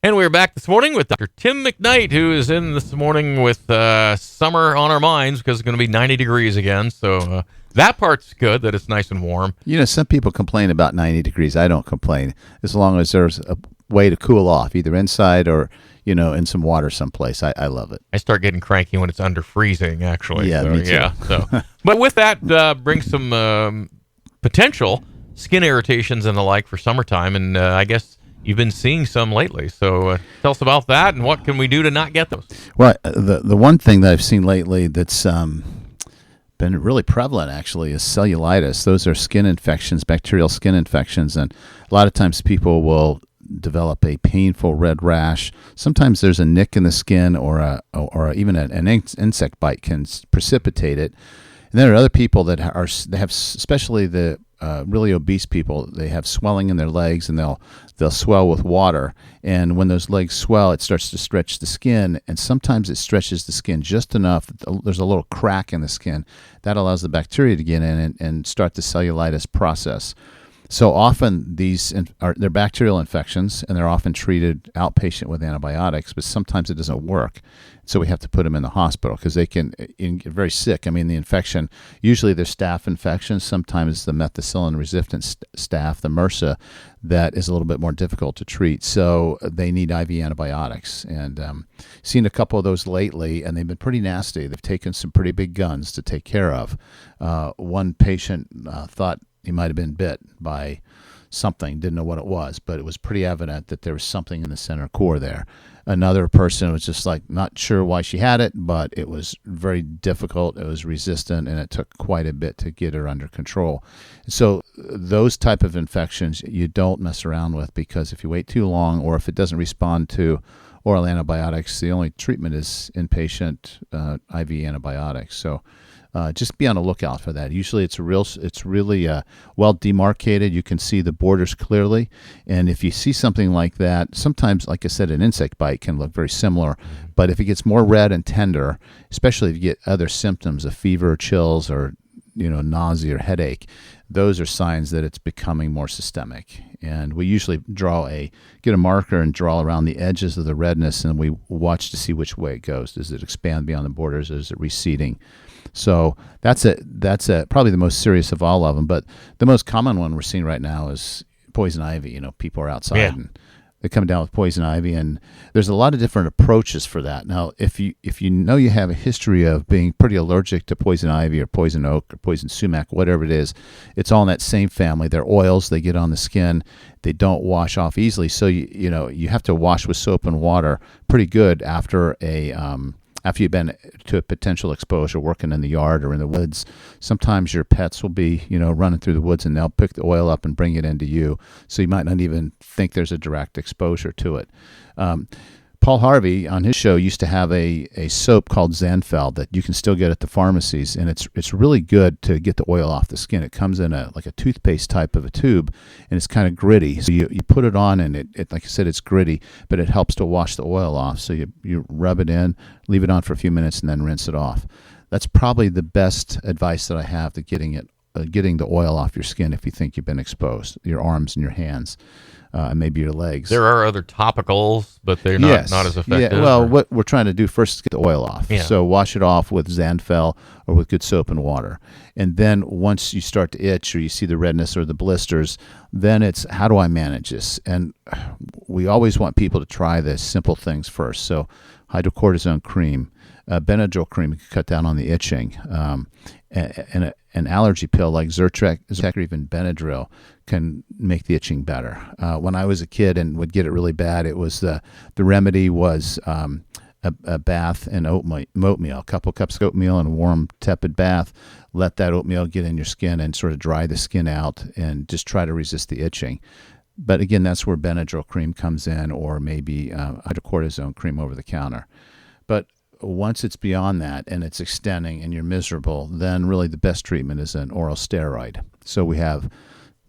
And we're back this morning with Dr. Tim McKnight, who is in this morning with summer on our minds because it's going to be 90 degrees again. So that part's good, that it's nice and warm. You know, some people complain about 90 degrees. I don't complain as long as there's a way to cool off, either inside or, you know, in some water someplace. I love it. I start getting cranky when it's under freezing, actually. Yeah, so, me too. Yeah, so. But with that brings some potential skin irritations and the like for summertime, and I guess you've been seeing some lately. So tell us about that, and what can we do to not get those? Well, the one thing that I've seen lately that's been really prevalent, actually, is cellulitis. Those are skin infections, bacterial skin infections, and a lot of times people will develop a painful red rash. Sometimes there's a nick in the skin, or even an insect bite can precipitate it. And there are other people that they have, especially the really obese people, they have swelling in their legs, and they'll swell with water. And when those legs swell, it starts to stretch the skin, and sometimes it stretches the skin just enough that there's a little crack in the skin that allows the bacteria to get in and start the cellulitis process. So often they're bacterial infections, and they're often treated outpatient with antibiotics, but sometimes it doesn't work. So we have to put them in the hospital because they can get very sick. I mean, the infection, usually they're staph infections. Sometimes the methicillin-resistant staph, the MRSA, that is a little bit more difficult to treat. So they need IV antibiotics. And seen a couple of those lately, and they've been pretty nasty. They've taken some pretty big guns to take care of. One patient thought he might have been bit by something, didn't know what it was, but it was pretty evident that there was something in the center core there. Another person was just like not sure why she had it, but it was very difficult. It was resistant, and it took quite a bit to get her under control. So those type of infections you don't mess around with, because if you wait too long, or if it doesn't respond to oral antibiotics, the only treatment is inpatient IV antibiotics. So just be on the lookout for that. Usually it's really well demarcated. You can see the borders clearly. And if you see something like that, sometimes, like I said, an insect bite can look very similar. But if it gets more red and tender, especially if you get other symptoms of fever, chills, or nausea or headache, those are signs that it's becoming more systemic. And we usually get a marker and draw around the edges of the redness, and we watch to see which way it goes. Does it expand beyond the borders, or is it receding? So that's probably the most serious of all of them. But the most common one we're seeing right now is poison ivy. People are outside and they come down with poison ivy, and there's a lot of different approaches for that. Now, if you know you have a history of being pretty allergic to poison ivy or poison oak or poison sumac, whatever it is, it's all in that same family. They're oils. They get on the skin. They don't wash off easily. So you have to wash with soap and water pretty good after you've been to a potential exposure working in the yard or in the woods. Sometimes your pets will be, running through the woods, and they'll pick the oil up and bring it into you. So you might not even think there's a direct exposure to it. Paul Harvey on his show used to have a soap called Zanfeld that you can still get at the pharmacies, and it's really good to get the oil off the skin. It comes in like a toothpaste type of a tube, and it's kind of gritty. So you put it on, and it like I said, it's gritty, but it helps to wash the oil off. So you rub it in, leave it on for a few minutes, and then rinse it off. That's probably the best advice that I have to getting the oil off your skin if you think you've been exposed, your arms and your hands. And maybe your legs. There are other topicals, but they're not as effective. Yeah. Well, what we're trying to do first is get the oil off. Yeah. So wash it off with Zanfel or with good soap and water. And then once you start to itch or you see the redness or the blisters, then it's, how do I manage this? And we always want people to try the simple things first. So hydrocortisone cream, Benadryl cream can cut down on the itching. And an allergy pill like Zyrtec or even Benadryl can make the itching better. When I was a kid and would get it really bad, it was the remedy was a bath in oatmeal, a couple cups of oatmeal in a warm, tepid bath. Let that oatmeal get in your skin and sort of dry the skin out, and just try to resist the itching. But again, that's where Benadryl cream comes in, or maybe hydrocortisone cream over the counter. But once it's beyond that and it's extending and you're miserable, then really the best treatment is an oral steroid. So we have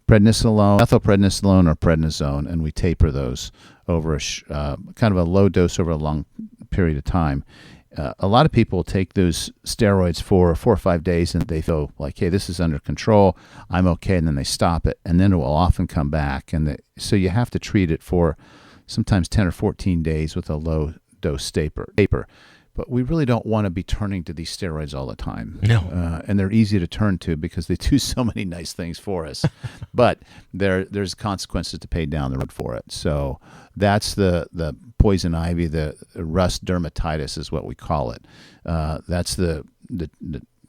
prednisolone, methylprednisolone, or prednisone, and we taper those over kind of a low dose over a long period of time. A lot of people take those steroids for 4 or 5 days, and they feel like, hey, this is under control, I'm okay, and then they stop it, and then it will often come back. So you have to treat it for sometimes 10 or 14 days with a low dose taper. But we really don't want to be turning to these steroids all the time. No. And they're easy to turn to because they do so many nice things for us. But there's consequences to pay down the road for it. So that's the poison ivy, the rust dermatitis is what we call it. That's the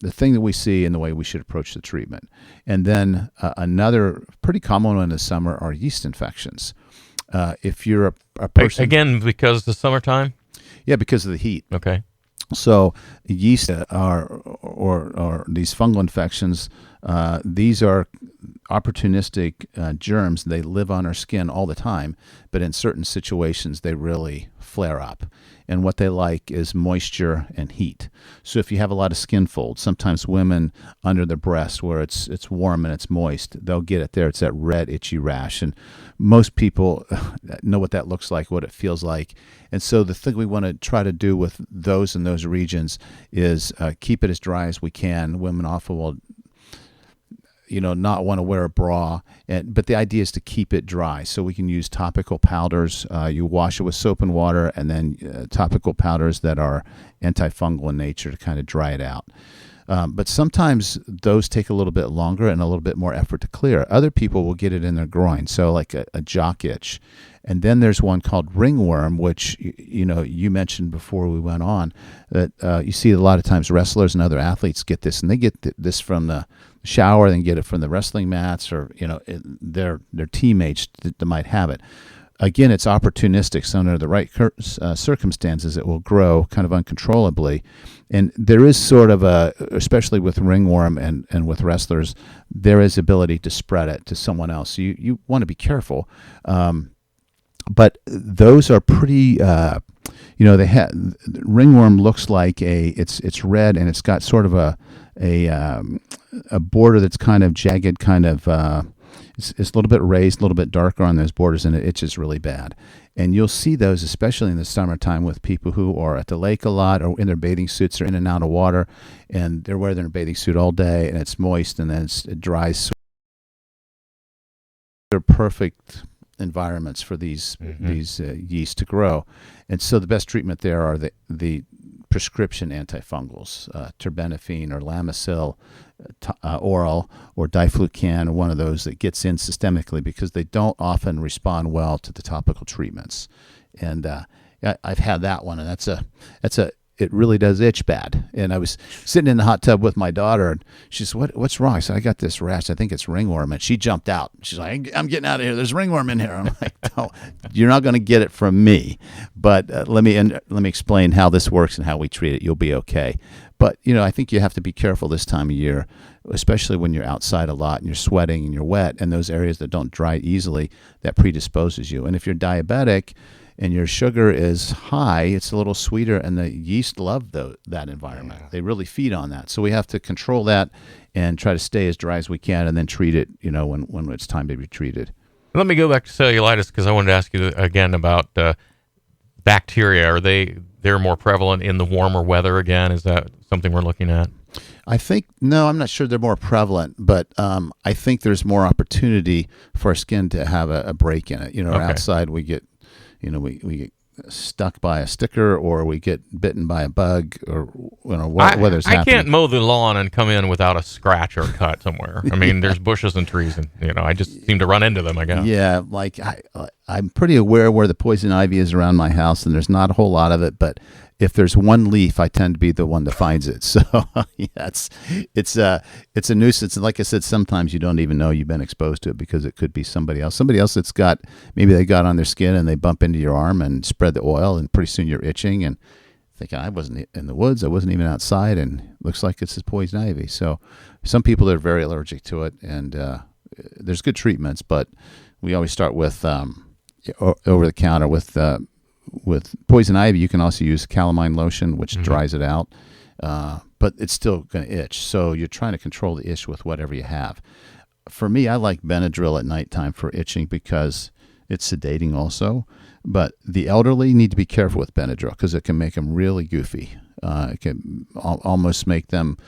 thing that we see and the way we should approach the treatment. And then another pretty common one in the summer are yeast infections. If you're a person... Again, because of the summertime? Yeah, because of the heat. Okay. So yeast or these fungal infections, these are opportunistic germs. They live on our skin all the time, but in certain situations they really flare up. And what they like is moisture and heat. So if you have a lot of skin folds, sometimes women under the breast where it's warm and it's moist, they'll get it there. It's that red itchy rash. And most people know what that looks like, what it feels like. And so the thing we want to try to do with those in those regions is keep it as dry as we can. Women often will not want to wear a bra, but the idea is to keep it dry. So we can use topical powders. You wash it with soap and water, and then topical powders that are antifungal in nature to kind of dry it out. But sometimes those take a little bit longer and a little bit more effort to clear. Other people will get it in their groin, so like a jock itch. And then there's one called ringworm, which you mentioned before we went on, that you see a lot of times wrestlers and other athletes get this, and they get this from the shower, then get it from the wrestling mats, or their teammates that might have it. Again, it's opportunistic, so under the right circumstances, it will grow kind of uncontrollably. And there is sort of especially with ringworm and with wrestlers, there is ability to spread it to someone else. So you want to be careful. But those are pretty, ringworm looks like it's red, and it's got sort of a border that's kind of jagged, kind of, it's a little bit raised, a little bit darker on those borders, and it itches really bad. And you'll see those, especially in the summertime, with people who are at the lake a lot or in their bathing suits or in and out of water, and they're wearing their bathing suit all day, and it's moist, and then it dries. So they're perfect environments for these yeast to grow. And so the best treatment there are the prescription antifungals, terbinafine or Lamisil, oral, or diflucan, or one of those that gets in systemically, because they don't often respond well to the topical treatments. And I've had that one, and it really does itch bad. And I was sitting in the hot tub with my daughter, and she said, what's wrong? I said, I got this rash. I think it's ringworm. And she jumped out. She's like, I'm getting out of here. There's ringworm in here. I'm like, no, you're not going to get it from me. But let me explain how this works and how we treat it. You'll be okay. But, I think you have to be careful this time of year, especially when you're outside a lot and you're sweating and you're wet, and those areas that don't dry easily, that predisposes you. And if you're diabetic and your sugar is high, it's a little sweeter, and the yeast love that environment. Yeah. They really feed on that. So we have to control that and try to stay as dry as we can, and then treat it, when it's time to be treated. Let me go back to cellulitis, because I wanted to ask you again about bacteria. They're more prevalent in the warmer weather again? Is that something we're looking at? I think, no, I'm not sure they're more prevalent, but I think there's more opportunity for our skin to have a break in it. Okay. Outside we get, we get stuck by a sticker, or we get bitten by a bug, or weather's happening. I can't mow the lawn and come in without a scratch or a cut somewhere. I mean, there's bushes and trees, and I just seem to run into them, I guess. Yeah, like I'm pretty aware where the poison ivy is around my house, and there's not a whole lot of it, but if there's one leaf, I tend to be the one that finds it. So yeah, it's a nuisance. And like I said, sometimes you don't even know you've been exposed to it, because it could be somebody else that's maybe they got on their skin and they bump into your arm and spread the oil, and pretty soon you're itching and thinking, I wasn't in the woods, I wasn't even outside, and it looks like it's this poison ivy. So some people are very allergic to it, and there's good treatments, but we always start with over the counter. With poison ivy, you can also use calamine lotion, which dries it out, but it's still going to itch. So you're trying to control the itch with whatever you have. For me, I like Benadryl at nighttime for itching, because it's sedating also. But the elderly need to be careful with Benadryl, because it can make them really goofy. It can almost make them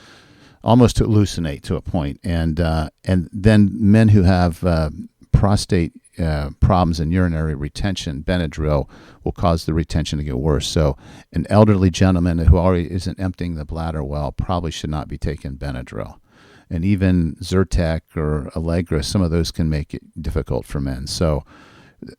hallucinate to a point. And then men who have prostate problems in urinary retention, Benadryl will cause the retention to get worse. So an elderly gentleman who already isn't emptying the bladder well probably should not be taking Benadryl. And even Zyrtec or Allegra, some of those can make it difficult for men. So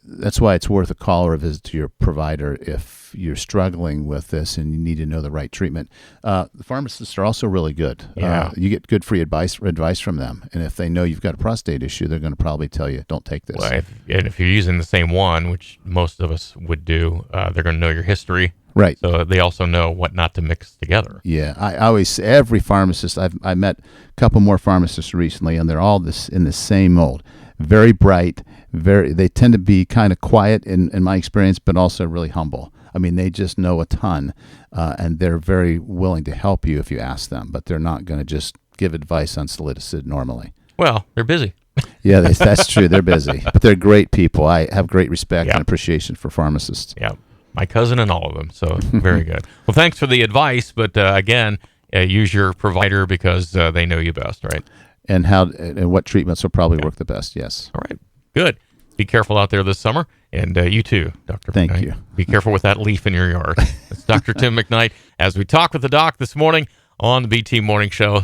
that's why it's worth a call or a visit to your provider if you're struggling with this and you need to know the right treatment. The pharmacists are also really good. Yeah. You get good free advice from them. And if they know you've got a prostate issue, they're going to probably tell you, don't take this. Well, if you're using the same one, which most of us would do, they're going to know your history. Right. So they also know what not to mix together. Yeah. I always, every pharmacist, I met a couple more pharmacists recently, and they're all in the same mold. Very bright, they tend to be kind of quiet in my experience, but also really humble. I mean, they just know a ton, and they're very willing to help you if you ask them, but they're not going to just give advice on Solidicid normally. Well, they're busy. Yeah, that's true. They're busy, but they're great people. I have great respect Yeah. and appreciation for pharmacists. Yeah, my cousin and all of them. So very good. Well, thanks for the advice, but again, use your provider because they know you best, right? And what treatments will probably work the best. Yes. All right, good. Be careful out there this summer, and you too, Dr. Thank McKnight. you. Be careful with that leaf in your yard. It's Dr. Tim McKnight as we talk with the doc this morning on the BT Morning Show.